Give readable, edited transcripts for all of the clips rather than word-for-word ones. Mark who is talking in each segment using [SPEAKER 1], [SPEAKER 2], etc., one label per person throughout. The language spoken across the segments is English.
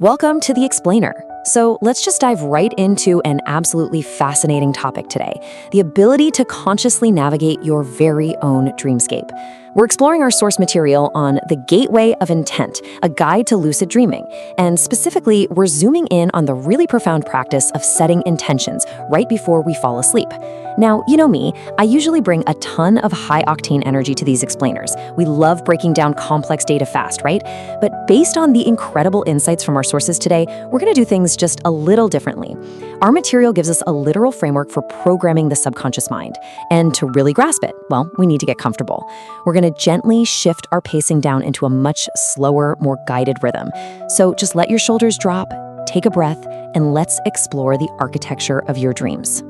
[SPEAKER 1] Welcome to The Explainer. So let's just dive right into an absolutely fascinating topic today, the ability to consciously navigate your very own dreamscape. We're exploring our source material on The Gateway of Intent, a guide to lucid dreaming. And specifically, we're zooming in on the really profound practice of setting intentions right before we fall asleep. Now, you know me, I usually bring a ton of high-octane energy to these explainers. We love breaking down complex data fast, right? But based on the incredible insights from our sources today, we're going to do things just a little differently. Our material gives us a literal framework for programming the subconscious mind. And to really grasp it, well, we need to get comfortable. We're going to gently shift our pacing down into a much slower, more guided rhythm. So just let your shoulders drop, take a breath, and let's explore the architecture of your dreams.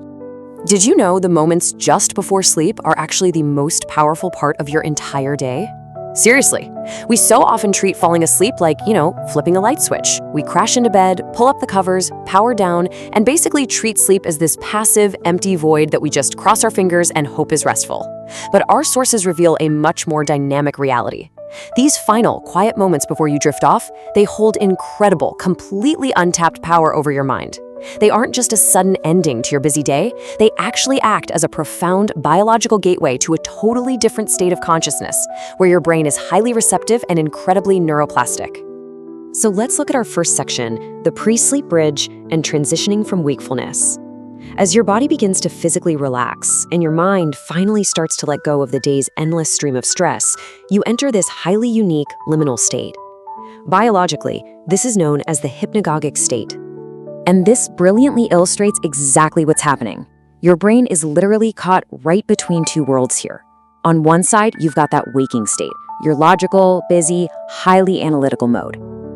[SPEAKER 1] Did you know the moments just before sleep are actually the most powerful part of your entire day? Seriously, we so often treat falling asleep like, flipping a light switch. We crash into bed, pull up the covers, power down, and basically treat sleep as this passive, empty void that we just cross our fingers and hope is restful. But our sources reveal a much more dynamic reality. These final, quiet moments before you drift off, they hold incredible, completely untapped power over your mind. They aren't just a sudden ending to your busy day, they actually act as a profound biological gateway to a totally different state of consciousness, where your brain is highly receptive and incredibly neuroplastic. So let's look at our first section, the pre-sleep bridge and transitioning from wakefulness. As your body begins to physically relax and your mind finally starts to let go of the day's endless stream of stress, you enter this highly unique liminal state. Biologically, this is known as the hypnagogic state. And this brilliantly illustrates exactly what's happening. Your brain is literally caught right between two worlds here. On one side, you've got that waking state, your logical, busy, highly analytical mode.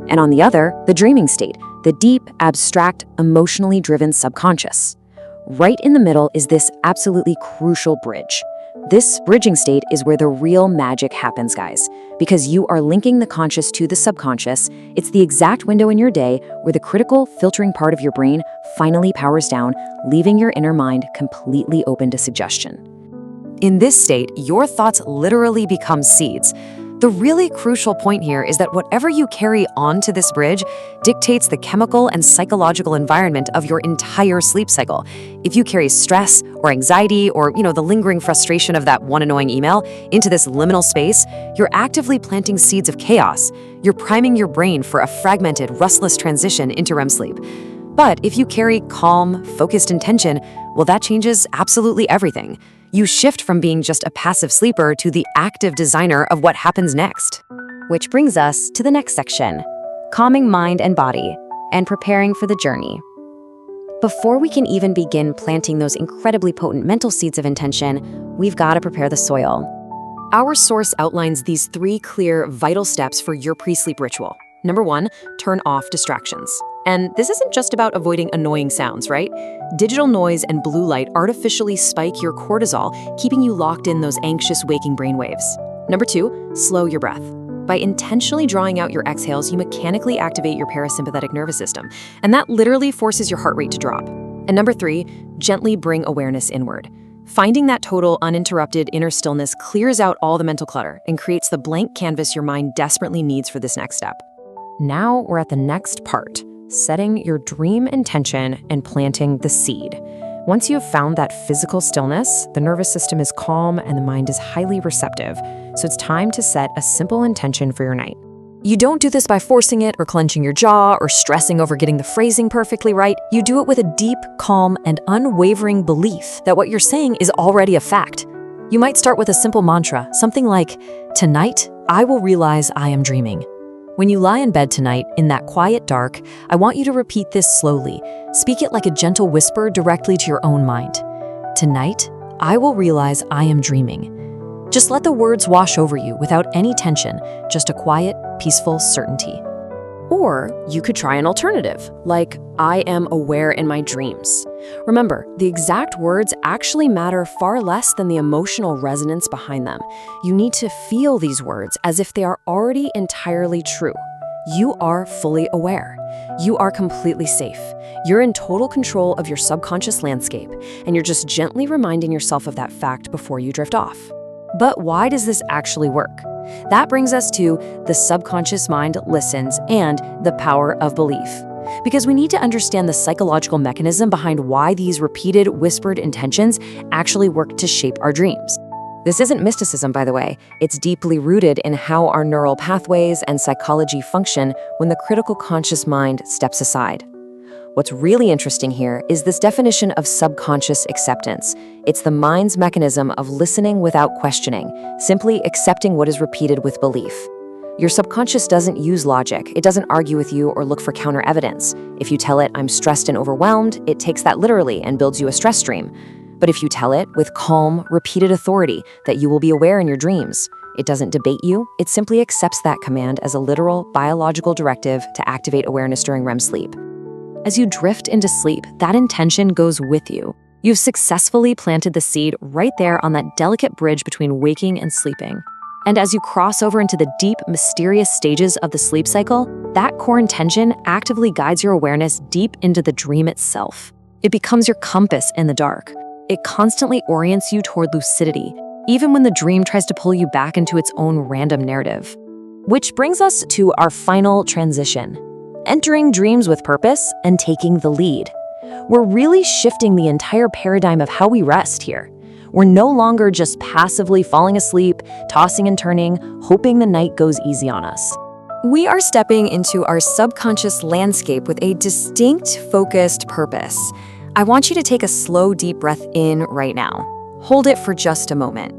[SPEAKER 1] And on the other, the dreaming state, the deep, abstract, emotionally driven subconscious. Right in the middle is this absolutely crucial bridge. This bridging state is where the real magic happens, guys. Because you are linking the conscious to the subconscious, it's the exact window in your day where the critical filtering part of your brain finally powers down, leaving your inner mind completely open to suggestion. In this state, your thoughts literally become seeds. The really crucial point here is that whatever you carry onto this bridge dictates the chemical and psychological environment of your entire sleep cycle. If you carry stress or anxiety or, the lingering frustration of that one annoying email into this liminal space, you're actively planting seeds of chaos. You're priming your brain for a fragmented, restless transition into REM sleep. But if you carry calm, focused intention, well, that changes absolutely everything. You shift from being just a passive sleeper to the active designer of what happens next. Which brings us to the next section, calming mind and body, and preparing for the journey. Before we can even begin planting those incredibly potent mental seeds of intention, we've got to prepare the soil. Our source outlines these 3 clear, vital steps for your pre-sleep ritual. Number 1, turn off distractions. And this isn't just about avoiding annoying sounds, right? Digital noise and blue light artificially spike your cortisol, keeping you locked in those anxious waking brainwaves. Number 2, slow your breath. By intentionally drawing out your exhales, you mechanically activate your parasympathetic nervous system, and that literally forces your heart rate to drop. And number 3, gently bring awareness inward. Finding that total, uninterrupted inner stillness clears out all the mental clutter and creates the blank canvas your mind desperately needs for this next step. Now we're at the next part, setting your dream intention and planting the seed. Once you have found that physical stillness, the nervous system is calm and the mind is highly receptive, so it's time to set a simple intention for your night. You don't do this by forcing it or clenching your jaw or stressing over getting the phrasing perfectly right. You do it with a deep, calm, and unwavering belief that what you're saying is already a fact. You might start with a simple mantra, something like, "Tonight, I will realize I am dreaming." When you lie in bed tonight, in that quiet dark, I want you to repeat this slowly. Speak it like a gentle whisper directly to your own mind. "Tonight, I will realize I am dreaming." Just let the words wash over you without any tension, just a quiet, peaceful certainty. Or you could try an alternative, like, "I am aware in my dreams." Remember, the exact words actually matter far less than the emotional resonance behind them. You need to feel these words as if they are already entirely true. You are fully aware. You are completely safe. You're in total control of your subconscious landscape, and you're just gently reminding yourself of that fact before you drift off. But why does this actually work? That brings us to the subconscious mind listens and the power of belief. Because we need to understand the psychological mechanism behind why these repeated whispered intentions actually work to shape our dreams. This isn't mysticism, by the way. It's deeply rooted in how our neural pathways and psychology function when the critical conscious mind steps aside. What's really interesting here is this definition of subconscious acceptance. It's the mind's mechanism of listening without questioning, simply accepting what is repeated with belief. Your subconscious doesn't use logic. It doesn't argue with you or look for counter evidence. If you tell it, "I'm stressed and overwhelmed," it takes that literally and builds you a stress stream. But if you tell it with calm, repeated authority that you will be aware in your dreams, it doesn't debate you. It simply accepts that command as a literal biological directive to activate awareness during REM sleep. As you drift into sleep, that intention goes with you. You've successfully planted the seed right there on that delicate bridge between waking and sleeping. And as you cross over into the deep, mysterious stages of the sleep cycle, that core intention actively guides your awareness deep into the dream itself. It becomes your compass in the dark. It constantly orients you toward lucidity, even when the dream tries to pull you back into its own random narrative. Which brings us to our final transition: entering dreams with purpose and taking the lead. We're really shifting the entire paradigm of how we rest here. We're no longer just passively falling asleep, tossing and turning, hoping the night goes easy on us. We are stepping into our subconscious landscape with a distinct, focused purpose. I want you to take a slow, deep breath in right now. Hold it for just a moment,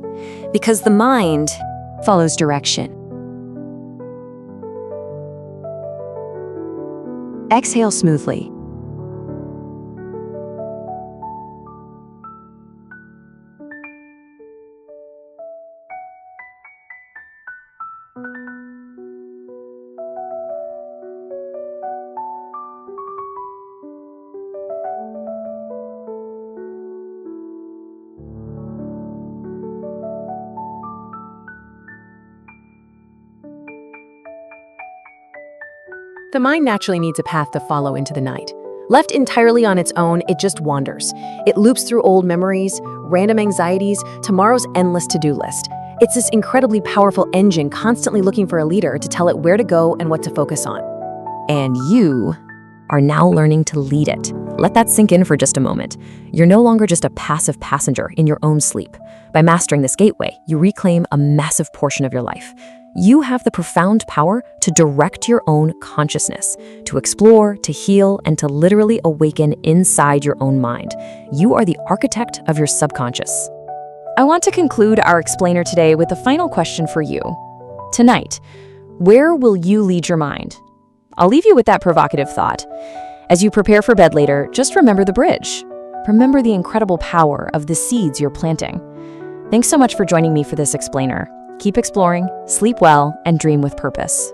[SPEAKER 1] because the mind follows direction. Exhale smoothly. The mind naturally needs a path to follow into the night. Left entirely on its own, it just wanders. It loops through old memories, random anxieties, tomorrow's endless to-do list. It's this incredibly powerful engine constantly looking for a leader to tell it where to go and what to focus on. And you are now learning to lead it. Let that sink in for just a moment. You're no longer just a passive passenger in your own sleep. By mastering this gateway, you reclaim a massive portion of your life. You have the profound power to direct your own consciousness, to explore, to heal, and to literally awaken inside your own mind. You are the architect of your subconscious. I want to conclude our explainer today with a final question for you. Tonight, where will you lead your mind? I'll leave you with that provocative thought. As you prepare for bed later, just remember the bridge. Remember the incredible power of the seeds you're planting. Thanks so much for joining me for this explainer. Keep exploring, sleep well, and dream with purpose.